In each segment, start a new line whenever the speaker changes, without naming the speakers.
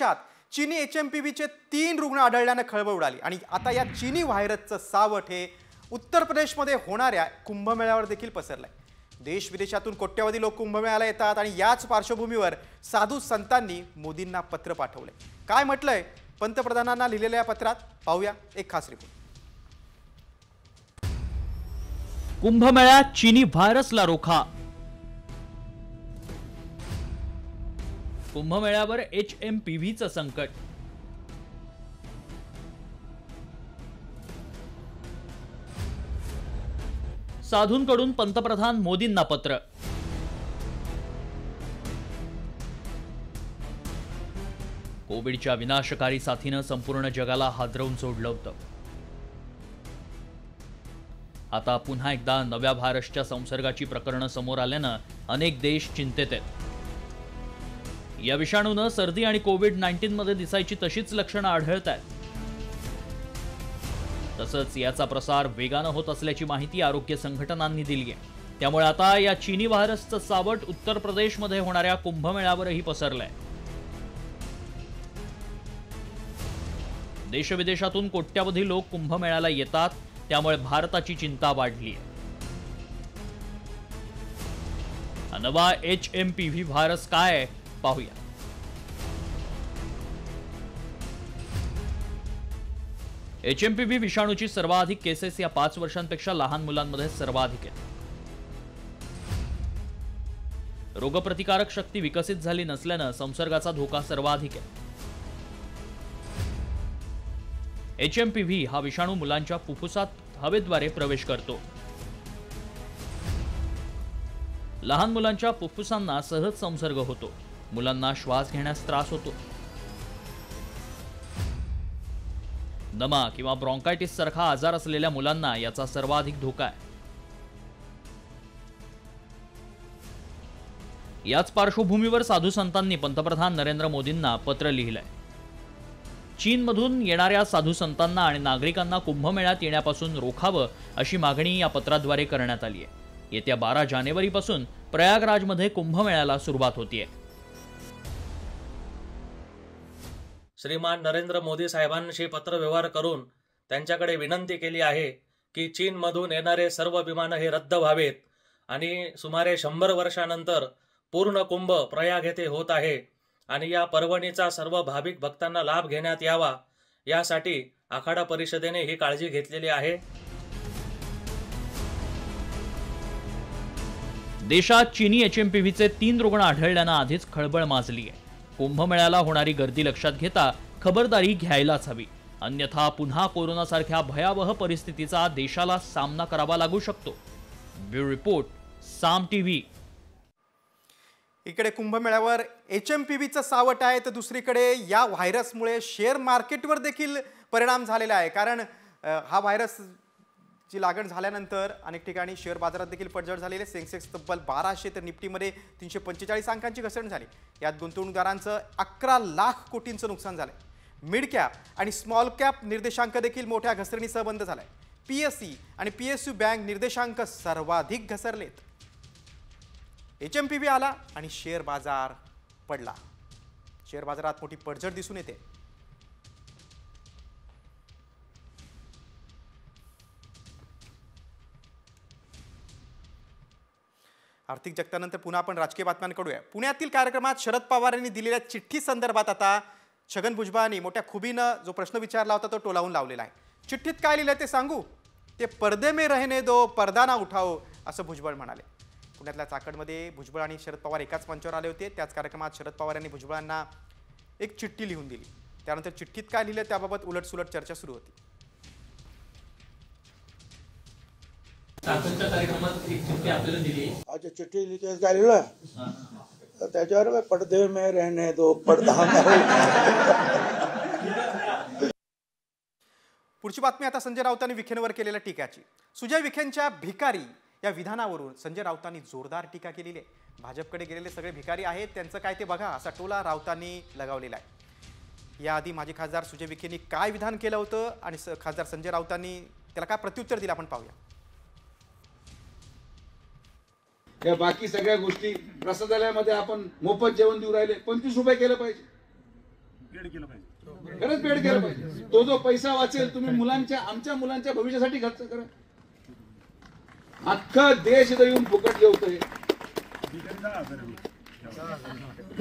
देशात चीनी HMPVचे 3 रुग्ण आढळल्याने खळबळ उडाली आणि आता या चीनी व्हायरसचं सावट हे उत्तर प्रदेशमध्ये होणाऱ्या कुंभमेळ्यावर देखील पसरलंय। देश विदेशातून कोट्यवधी लोक कुंभमेळ्याला येतात आणि याच पार्श्वभूमीवर साधू संतांनी मोदींना पत्र पाठवले। काय म्हटलंय पंतप्रधानांना लिहिलेल्या पत्रात, पाहूया एक खास रिपोर्ट।
कुंभमेळ्यात चीनी व्हायरसला रोखा। कुंभमेळ्यावर HMPVचं संकट। साधूंकडून पंतप्रधान मोदींना पत्र। कोविडच्या विनाशकारी साथीनं संपूर्ण जगाला हादरवून सोडलं होतं। आता पुन्हा एकदा नव्या व्हायरसच्या संसर्गाची प्रकरणं समोर आल्यानं अनेक देश चिंतेत आहेत। या विषाणूनं सर्दी आणि कोविड-19 मध्ये दिसायची तशीच लक्षणं आढळत आहेत। तसंच याचा प्रसार वेगानं होत असल्याची माहिती आरोग्य संघटनांनी दिली आहे। त्यामुळे आता या चीनी व्हायरसचं सावट उत्तर प्रदेशमध्ये होणाऱ्या कुंभमेळ्यावरही पसरलंय। देशविदेशातून कोट्यवधी लोक कुंभमेळ्याला येतात, त्यामुळे भारताची चिंता वाढली आहे। हा नवा HMPV व्हायरस काय आहे पाहूया। HMPV विषाणूची सर्वाधिक केसेस या 5 वर्षांपेक्षा लहान मुलांमध्ये सर्वाधिक आहेत। रोगप्रतिकारक शक्ती विकसित झाली नसल्यानं संसर्गाचा धोका सर्वाधिक आहे। HMPV हा विषाणू मुलांच्या फुफ्फुसात हवेद्वारे प्रवेश करतो। लहान मुलांच्या फुफ्फुसांना सहज संसर्ग होतो। मुलांना श्वास घेण्यास त्रास होतो। दमा किंवा ब्रॉन्कायटिस सारखा आजार असलेल्या मुलांना याचा सर्वाधिक धोका आहे। याच पार्श्वभूमीवर साधू संतांनी पंतप्रधान नरेंद्र मोदींना पत्र लिहिलंय। चीनमधून येणाऱ्या साधू संतांना आणि नागरिकांना कुंभमेळ्यात येण्यापासून रोखावं अशी मागणी या पत्राद्वारे करण्यात आली आहे। येत्या 12 जानेवारीपासून प्रयागराजमध्ये कुंभमेळ्याला सुरुवात होतीये।
श्रीमान नरेंद्र मोदी साहेबांशी पत्रव्यवहार करून त्यांच्याकडे विनंती केली आहे की चीनमधून येणारे सर्व विमानं हे रद्द व्हावेत आणि सुमारे 100 वर्षानंतर पूर्ण कुंभ प्रयाग येथे होत आहे आणि या पर्वणीचा सर्व भाविक भक्तांना लाभ घेण्यात यावा, यासाठी आखाडा परिषदेने ही काळजी घेतलेली आहे।
देशात चीनी HMPVचे 3 रुग्ण आढळल्यानं आधीच खळबळ माजली आहे। कुंभमेळ्याला होणारी गर्दी लक्षात घेता खबरदारी घ्यायलाच हवी, अन्यथा पुन्हा कोरोनासारख्या भयावह परिस्थितीचा देशाला सामना करावा लागू शकतो। ब्युरो रिपोर्ट, साम टीव्ही।
इकडे कुंभमेळ्यावर HMPVचं सावट आहे, तर दुसरीकडे या व्हायरसमुळे शेअर मार्केटवर देखील परिणाम झालेला आहे। कारण हा व्हायरस ची लागण झाल्यानंतर अनेक ठिकाणी शेअर बाजारात देखील पडझड झालेली आहे। सेन्सेक्स तब्बल 1200 तर निफ्टीमध्ये 345 अंकांची घसरण झाली। यात गुंतवणूकदारांचं 11 लाख कोटींचं नुकसान झालंय। मिड कॅप आणि स्मॉल कॅप निर्देशांक देखील मोठ्या घसरणीसह बंद झालाय। PSE आणि PSU बँक निर्देशांक सर्वाधिक घसरलेत। HMPV आला आणि शेअर बाजार पडला। शेअर बाजारात मोठी पडझड दिसून येते। आर्थिक जगतानंतर पुन्हा आपण राजकीय बातम्यांकडे वळूया। पुण्यातील कार्यक्रमात शरद पवार यांनी दिलेल्या चिठ्ठी संदर्भात आता छगन भुजबळांनी मोठ्या खुबीनं जो प्रश्न विचारला होता तो टोलावून लावलेला आहे। चिठ्ठीत काय लिहिलंय ते सांगू? ते पर्दे में रहने दो, पर्दा ना उठाओ, असं भुजबळ म्हणाले। पुण्यातल्या चाकणमध्ये भुजबळ आणि शरद पवार एकाच मंचावर आले होते। त्याच कार्यक्रमात शरद पवार यांनी भुजबळांना एक चिठ्ठी लिहून दिली। त्यानंतर चिठ्ठीत काय लिहिलं त्याबाबत उलटसुलट चर्चा सुरू होती।
कार्यक्रमात एक चिठ्ठी आपल्याला दिली।
अच्छा, चिठ्ठी लिहिते काय लिहिलं? त्याच्यावर पर्दे में रहने दो, पर्दा ना उठाओ।
पुढची बातमी आता संजय राऊतांनी विखेंवर केलेल्या टीकाची। सुजय विखेंच्या भिकारी या विधानावरून संजय राऊतांनी जोरदार टीका केलेली आहे। भाजपकडे गेलेले सगळे भिकारी आहेत, त्यांचं काय ते बघा, असा टोला राऊतांनी लगावलेला आहे। याआधी माजी खासदार सुजय विखेंनी काय विधान केलं होतं आणि खासदार संजय राऊतांनी त्याला काय प्रत्युत्तर दिलं आपण पाहूया।
या बाकी सगळ्या गोष्टी प्रसादालयामध्ये आपण मोफत जेवण देऊ राहिले, 25 रुपये केलं पाहिजे। खरंच पेड केलं पाहिजे. तो जो पैसा वाचेल तुम्ही आमच्या मुलांच्या भविष्यासाठी खर्च करा. अख्खा देश इथं येऊन फुकट जेवतोय.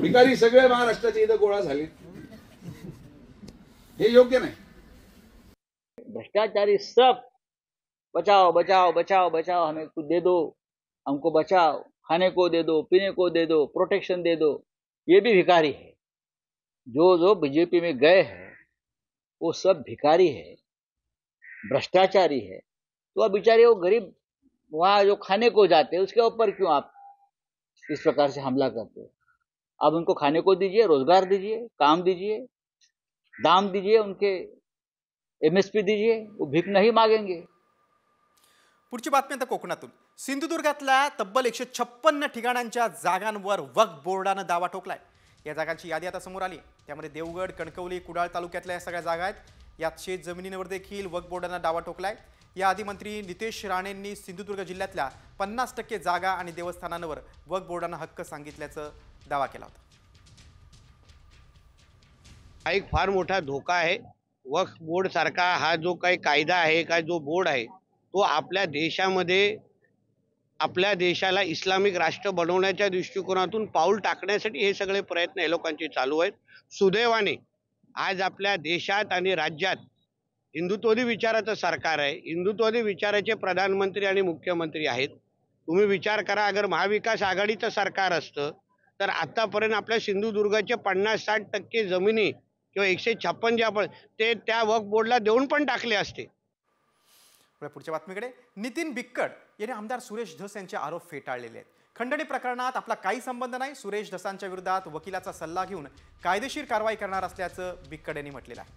भिकारी सगळे महाराष्ट्राचे इथं गोळा झाले. हे योग्य नाही.
भ्रष्टाचारी सब बचाओ बचाओ बचाओ बचाओ, हमें कुछ दे दो, हमको बचाओ, खाने को दे दो, पीने को दे दो, प्रोटेक्शन दे दो, ये भी भिखारी है. जो जो बीजेपी में गए हैं वो सब भिखारी है, भ्रष्टाचारी है. तो अब बेचारे वो गरीब वहां जो खाने को जाते हैं उसके ऊपर क्यों आप इस प्रकार से हमला करते हो? अब उनको खाने को दीजिए, रोजगार दीजिए, काम दीजिए, दाम दीजिए, उनके MSP दीजिए, वो भीख नहीं मांगेंगे.
पुढची बातमी आता कोकणातून. सिंधुदुर्गातल्या तब्बल 156 ठिकाणांच्या जागांवर वक्फ बोर्डानं दावा ठोकलाय. या जागांची यादी आता समोर आली. त्यामध्ये देवगड, कणकवली, कुडाळ तालुक्यातल्या या सगळ्या जागा आहेत. यात शेत जमिनींवर देखील वक्फ बोर्डानं दावा ठोकलाय. या आधी मंत्री नितेश राणेंनी सिंधुदुर्ग जिल्ह्यातल्या 50% जागा आणि देवस्थानांवर वक्फ बोर्डानं हक्क सांगितल्याचा दावा केला होता.
हा एक फार मोठा धोका आहे. वक्फ बोर्ड सारखा हा जो काही कायदा आहे, काय जो बोर्ड आहे, तो आपल्या देशामध्ये आपल्या देशाला इस्लामिक राष्ट्र बनवण्याच्या दृष्टिकोनातून पाऊल टाकण्यासाठी हे सगळे प्रयत्न हे लोकांचे चालू आहेत. सुदैवाने आज आपल्या देशात आणि राज्यात हिंदुत्ववादी विचाराचं सरकार आहे. हिंदुत्ववादी विचाराचे प्रधानमंत्री आणि मुख्यमंत्री आहेत. तुम्ही विचार करा, अगर महाविकास आघाडीचं सरकार असतं तर आतापर्यंत आपल्या सिंधुदुर्गाचे 50-60% जमिनी किंवा 156 जे आपण ते त्या वक्फ बोर्डला देऊन पण टाकले असते.
पुढच्या बातमीकडे. नितीन बिक्कड यांनी आमदार सुरेश धस यांचे आरोप फेटाळलेले आहेत. खंडणी प्रकरणात आपला काही संबंध नाही. सुरेश धसांच्या विरोधात वकिलाचा सल्ला घेऊन कायदेशीर कारवाई करणार असल्याचं बिक्कड यांनी म्हटलेलं आहे.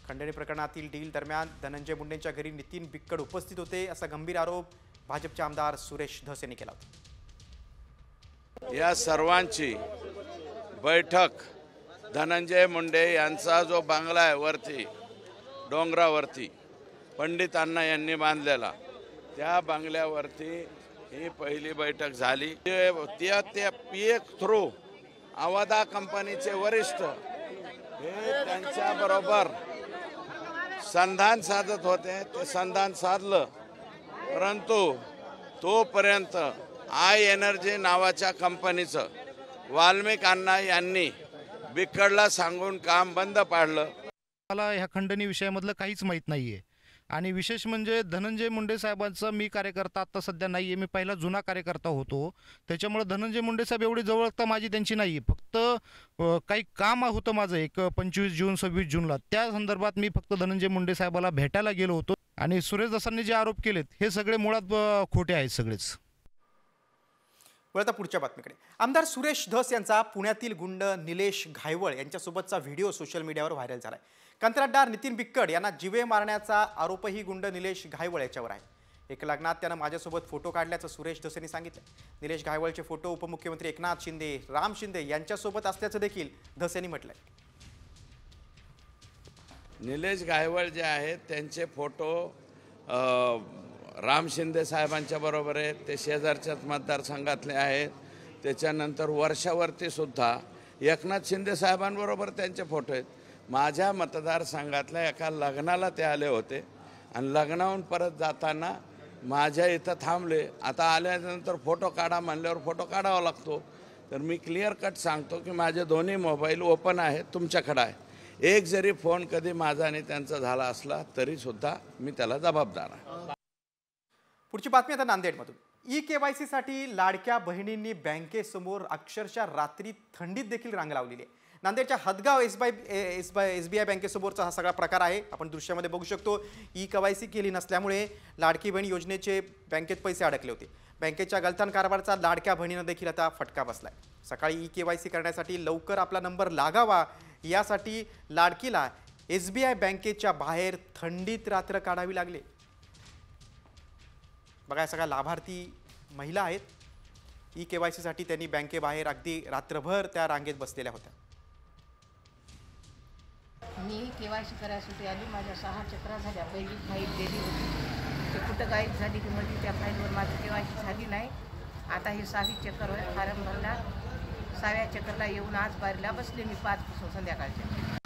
खंडणी प्रकरणातील डील दरम्यान धनंजय मुंडेंच्या घरी नितीन बिक्कड उपस्थित होते असा गंभीर आरोप भाजपचे आमदार सुरेश धस यांनी केला होता.
या सर्वांची बैठक धनंजय मुंडे यांचा जो बंगला आहे वरती डोंगरावरती पंडित अण्णा यांनी बांधलेला, त्या बंगल्यावरती ही पहिली बैठक झाली. त्या PF थ्रू अवादा कंपनीचे वरिष्ठ हे त्यांच्याबरोबर संधान साधत होते. ते संधान साधलं, परंतु तोपर्यंत आय एनर्जी नावाच्या कंपनीचं वाल्मिक अण्णा यांनी बिक्कडला सांगून काम बंद पाडलं.
मला ह्या खंडणी विषयामधलं काहीच माहीत नाही आहे. आणि विशेष म्हणजे धनंजय मुंडे साहेबांचा मी कार्यकर्ता आत्ता सध्या नाही आहे. मी पहिला जुना कार्यकर्ता होतो, त्याच्यामुळे धनंजय मुंडे साहेब एवढी जवळता माझी त्यांची नाही आहे. फक्त काही काम होतं माझं एक 25 जून 26 जूनला, त्या संदर्भात मी फक्त धनंजय मुंडे साहेबाला भेटायला गेलो होतो. आणि सुरेश धसांनी जे आरोप केलेत हे सगळे मुळात खोटे आहेत सगळेच.
आता पुढच्या बातमीकडे. आमदार सुरेश धस यांचा पुण्यातील गुंड निलेश घायवळ यांच्यासोबतचा व्हिडिओ सोशल मीडियावर व्हायरल झालाय. कंत्राटदार नितीन बिक्कड यांना जीवे मारण्याचा आरोपही गुंड निलेश घायवळ याच्यावर आहे. एक लग्नात त्यानं माझ्यासोबत फोटो काढल्याचं सुरेश धस यांनी सांगितलं. निलेश घायवळचे फोटो उपमुख्यमंत्री एकनाथ शिंदे, राम शिंदे यांच्यासोबत असल्याचं देखील धस यांनी म्हटलंय.
निलेश गायवळ जे आहेत त्यांचे फोटो राम शिंदे साहेबांच्या बरोबर आहेत. ते शेजारच्याच मतदारसंघातले आहेत. त्याच्यानंतर वर्षावरती सुद्धा एकनाथ शिंदे साहेबांबरोबर त्यांचे फोटो आहेत. माझ्या मतदारसंघातल्या एका लग्नाला ते आले होते आणि लग्नाहून परत जाताना माझ्या इथं थांबले. आता आल्यानंतर फोटो काढा म्हणल्यावर फोटो काढावा लागतो. तर मी क्लिअर कट सांगतो की माझे दोन्ही मोबाईल ओपन आहेत, तुमच्याकडे आहे. एक जरी फोन कधी माझा आणि त्यांचा झाला असला तरीसुद्धा मी त्याला जबाबदार आहे.
पुढची बातमी आता नांदेडमधून. EKYC साठी लाडक्या बहिणींनी बँकेसमोर अक्षरशः रात्री थंडीत देखील रांग लावलेली आहे. नांदेडच्या हदगाव SBI बँकेसमोरचा हा सगळा प्रकार आहे. आपण दृश्यामध्ये बघू शकतो. EKYC केली नसल्यामुळे लाडकी बहीण योजनेचे बँकेत पैसे अडकले होते. बँकेच्या गलथान कारभाराचा लाडक्या बहिणीनं देखील आता फटका बसलाय. सकाळी EKYC करण्यासाठी लवकर आपला नंबर लागावा यासाठी लाडकीला SBI बँकेच्या बाहेर थंडीत रात्र काढावी लागली. बघा, सगळ्या लाभार्थी महिला आहेत. EKYC साठी त्यांनी बँकेबाहेर अगदी रात्रभर त्या रांगेत बसलेल्या होत्या.
मी KYC करायसाठी आली. माझ्या 6 चक्रा झाल्या. पहिली फाईल दिली होती, ते कुठं गायब झाली की म्हणजे त्या फाईलवर माझी KYC झाली नाही. आता हे 6वी चक्कर फॉर्म भरला. 6व्या चक्करला येऊन आज बारीला बसले मी 5 पासून संध्याकाळच्या.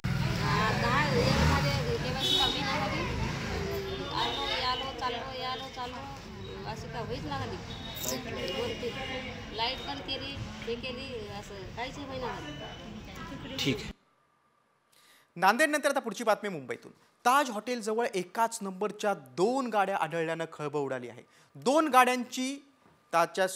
घोषणा झाली वरती लाईट बंद केली हे केली असं काहीच महिना झाली.
ठीक आहे. नांदेडनंतर आता पुढची बातमी मुंबईतून. ताज हॉटेलजवळ एकाच नंबरच्या 2 गाड्या आढळल्यानं खळबळ उडाली आहे. 2 गाड्यांची ताजच्या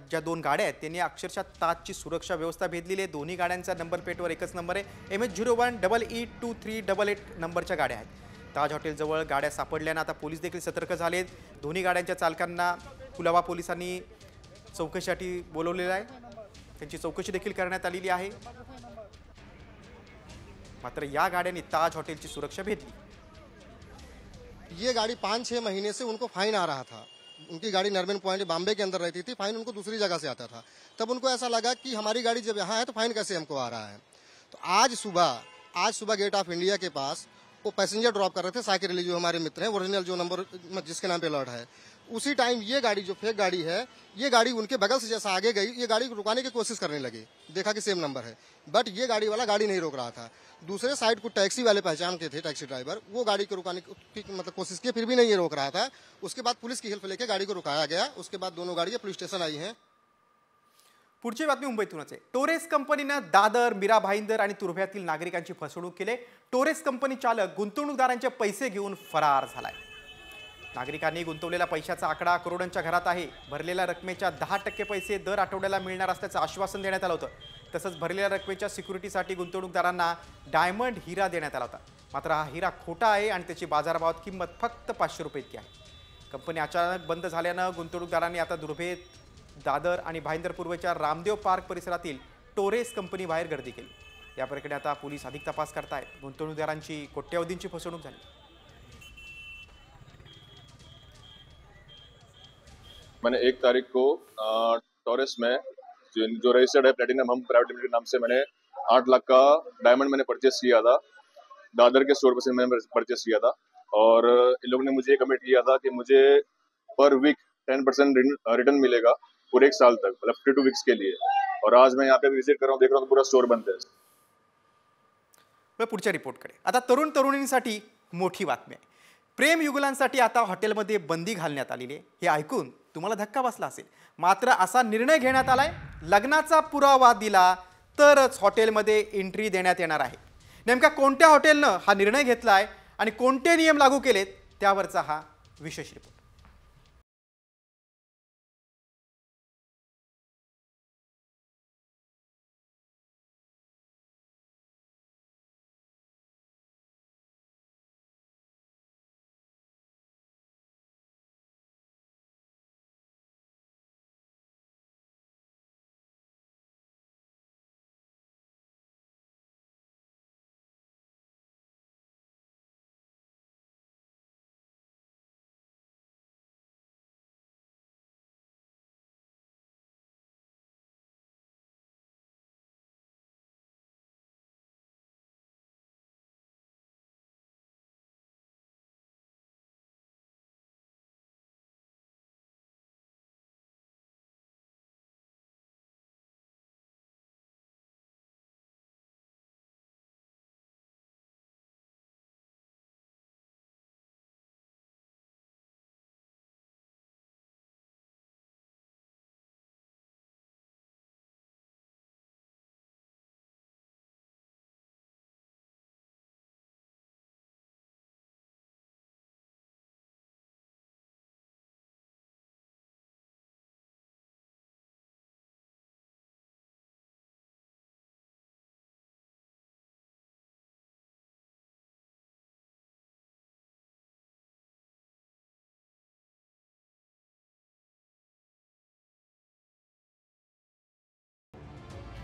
ज्या 2 गाड्या आहेत त्यांनी अक्षरशः ताजची सुरक्षा व्यवस्था भेदलेली आहे. दोन्ही गाड्यांचा नंबर प्लेटवर एकच नंबर आहे. MH01EE2388 नंबरच्या गाड्या आहेत. ताज हॉटेलजवळ गाड्या सापडल्यानं आता पोलीस देखील सतर्क झालेत. दोन्ही गाड्यांच्या चालकांना कुलाबा पोलिसांनी चौकशीसाठी बोलवलेलं आहे. त्यांची चौकशी देखील करण्यात आलेली आहे. मात्र या गाड्यांनी ताज हॉटेलची सुरक्षा भेदली.
ये गाड़ी 5-6 महीने से उनको फाइन आ रहा था. उनकी गाड़ी नरमेन पॉइंट बॉम्बे के अंदर रहती थी. फाइन उनको दूसरी जगह से आता था. तब उनको ऐसा लगा कि हमारी गाड़ी जब यहाँ है तो फाइन कैसे हमको आ रहा है. तो आज सुबह गेट ऑफ इंडिया के पास वो पैसेंजर ड्रॉप कर रहे थे. साकिर अली जो हमारे मित्र हैं, ओरिजिनल जो नंबर जिसके नाम पे अलर्ट है, उसी टाइम ये गाड़ी जो फेक गाड़ी है, ये गाड़ी उनके बगल से जैसा आगे गई, ये गाड़ी को रुकाने की कोशिश करने लगी. देखा कि सेम नंबर है, बट ये गाड़ी वाला गाड़ी नहीं रोक रहा था. दूसरे साइड को टैक्सी वाले पहचान के थे, टैक्सी ड्राइवर, वो गाड़ी को रुकाने की मतलब कोशिश की, फिर भी नहीं ये रोक रहा था. उसके बाद पुलिस की हेल्प लेके गाड़ी को रुकाया गया. उसके बाद दोनों गाड़ियां पुलिस स्टेशन आई हैं.
पुढची बातमी मुंबईतूनच आहे. टोरेस कंपनीनं दादर, मीरा भाईंदर आणि तुर्भ्यातील नागरिकांची फसवणूक केली. टोरेस कंपनी चालक गुंतवणूकदारांचे पैसे घेऊन फरार झालाय. नागरिकांनी गुंतवलेल्या पैशाचा आकडा करोडांच्या घरात आहे. भरलेल्या रकमेच्या 10% पैसे दर आठवड्याला मिळणार असल्याचं आश्वासन देण्यात आलं होतं. तसंच भरलेल्या रकमेच्या सिक्युरिटीसाठी गुंतवणूकदारांना डायमंड हिरा देण्यात आला होता. मात्र हा हिरा खोटा आहे आणि त्याची बाजारभावात किंमत फक्त 500 रुपये इतकी आहे. कंपनी अचानक बंद झाल्यानं गुंतवणूकदारांनी आता दुर्भेत दादर आणि भाईंदर पूर्वच्या रामदेव पार्क परिसरातील टोरेस कंपनी बाहेर गर्दी केली. या प्रकरणी आता पोलीस अधिक तपास करतायत. गुंतवणूकदारांची कोट्यवधींची फसवणूक झाली.
मैंने 1 तारीख को टोरेस में जो रजिस्टर्ड है प्लेटिनम हम प्राइवेट लिमिटेड के नाम से मैंने 8 लाख का डायमंड मैंने परचेस किया था. दादर के स्टोर से मैंने परचेस किया था और इन लोगों ने मुझे कमिट किया था कि मुझे पर वीक 10% रिटर्न मिलेगा पूरे 1 साल तक, मतलब 52 वीक्स के लिए. और आज मैं यहाँ पे विजिट कर रहा हूँ, देख रहा हूँ पूरा स्टोर बंद है.
पुढच्या रिपोर्टकडे आता तरुण तरुणींसाठी मोठी बातमी आहे. प्रेम युगुलांसाठी आता हॉटेलमध्ये बंदी घालण्यात आलेली आहे. हे ऐकून तुम्हाला धक्का बसला असेल. मात्र असा निर्णय घेण्यात आलाय, लग्नाचा पुरावा दिला तरच हॉटेलमध्ये एंट्री देण्यात येणार आहे. नेमका कोणत्या हॉटेलनं हा निर्णय घेतलाय आणि कोणते नियम लागू केलेत त्यावरचा हा विशेष रिपोर्ट.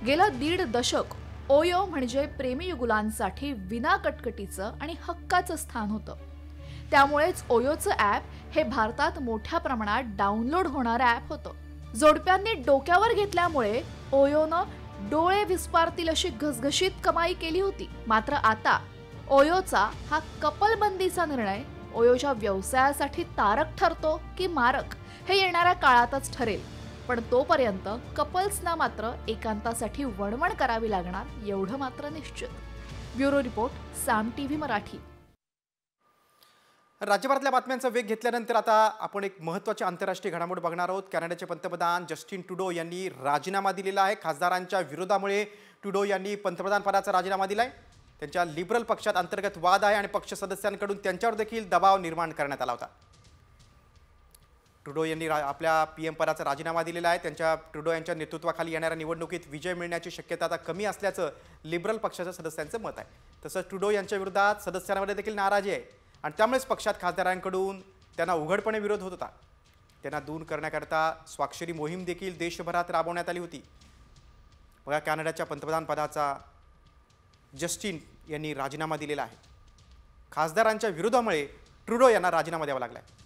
गेला 1.5 दशक ओयो म्हणजे प्रेमीयुगुलांसाठी विना कटकटीचं आणि हक्काचं स्थान होतं. त्यामुळेच ओयोचं ॲप हे भारतात मोठ्या प्रमाणात डाउनलोड होणारं ॲप होतं. जोडप्यांनी डोक्यावर घेतल्यामुळे ओयोनं डोळे विस्पारतील अशी घसघशीत कमाई केली होती. मात्र आता ओयोचा हा कपल बंदीचा निर्णय ओयोच्या व्यवसायासाठी तारक ठरतो की मारक हे येणाऱ्या काळातच ठरेल. पण तोपर्यंत कपल्सना मात्र एकांतासाठी वणवण करावी लागणार एवढं मात्र निश्चित. ब्युरो रिपोर्ट, साम टीव्ही मराठी.
राज्यभरातल्या बातम्यांचा वेग घेतल्यानंतर आता आपण एक महत्त्वाची आंतरराष्ट्रीय घडामोड बघणार आहोत. कॅनडाचे पंतप्रधान जस्टिन ट्रुडो यांनी राजीनामा दिलेला आहे. खासदारांच्या विरोधामुळे ट्रुडो यांनी पंतप्रधान पदाचा राजीनामा दिलाय. त्यांच्या लिबरल पक्षात अंतर्गत वाद आहे आणि पक्ष सदस्यांकडून त्यांच्यावर देखील दबाव निर्माण करण्यात आला होता. ट्रुडो यांनी आपल्या PM पदाचा राजीनामा दिलेला आहे. ट्रुडो यांच्या नेतृत्वाखाली येणाऱ्या निवडणुकीत विजय मिळण्याची शक्यता आता कमी असल्याचं लिबरल पक्षाच्या सदस्यांचं मत आहे. तसंच ट्रुडो यांच्या विरोधात सदस्यांमध्ये देखील नाराजी आहे आणि त्यामुळेच पक्षात खासदारांकडून त्यांना उघडपणे विरोध होत होता. त्यांना दूर करण्याकरता स्वाक्षरी मोहीम देखील देशभरात राबवण्यात आली होती. बघा, कॅनडाच्या पंतप्रधान पदाचा जस्टिन यांनी राजीनामा दिलेला आहे. खासदारांच्या विरोधामुळे ट्रुडो यांना राजीनामा द्यावा लागला आहे.